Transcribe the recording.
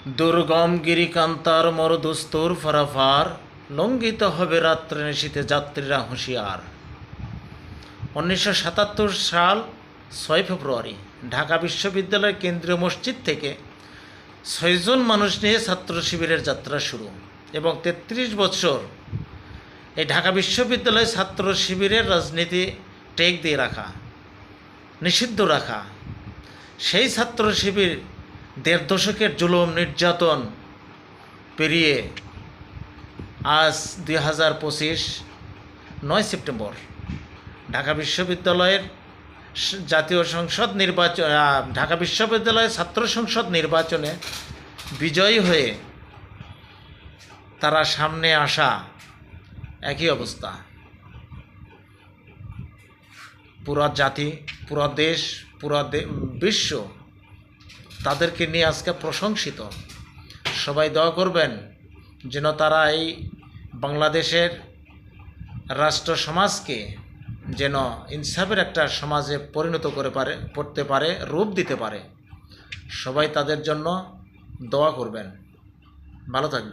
দুর্গম গিরিকান্তার মরুদুস্তুর ফরাফার, লঙ্ঘিত হবে রাত্রে নিশীথে যাত্রীরা হুঁশিয়ার। 1977 সাল 6 ফেব্রুয়ারি ঢাকা বিশ্ববিদ্যালয়ের কেন্দ্রীয় মসজিদ থেকে 6 জন মানুষ নিয়ে ছাত্র শিবিরের যাত্রা শুরু এবং 33 বছর এই ঢাকা বিশ্ববিদ্যালয় ছাত্র শিবিরের রাজনীতি টেক দিয়ে রাখা, নিষিদ্ধ রাখা, সেই ছাত্র শিবির 1.5 দশকের জুলুম নির্যাতন পেরিয়ে আজ 2025 9 সেপ্টেম্বর ঢাকা বিশ্ববিদ্যালয়ের জাতীয় সংসদ নির্বাচন, ঢাকা বিশ্ববিদ্যালয়ের ছাত্র সংসদ নির্বাচনে বিজয়ী হয়ে তারা সামনে আসা একই অবস্থা। পুরো জাতি, পুরো দেশ, পুরো বিশ্ব তাদেরকে নিয়ে আজকে প্রশংসিত। সবাই দোয়া করবেন যেন তারা এই বাংলাদেশের রাষ্ট্র সমাজকে যেন ইনসাফের একটা সমাজে পরিণত করতে পারে, রূপ দিতে পারে। সবাই তাদের জন্য দোয়া করবেন। ভালো থাকবেন।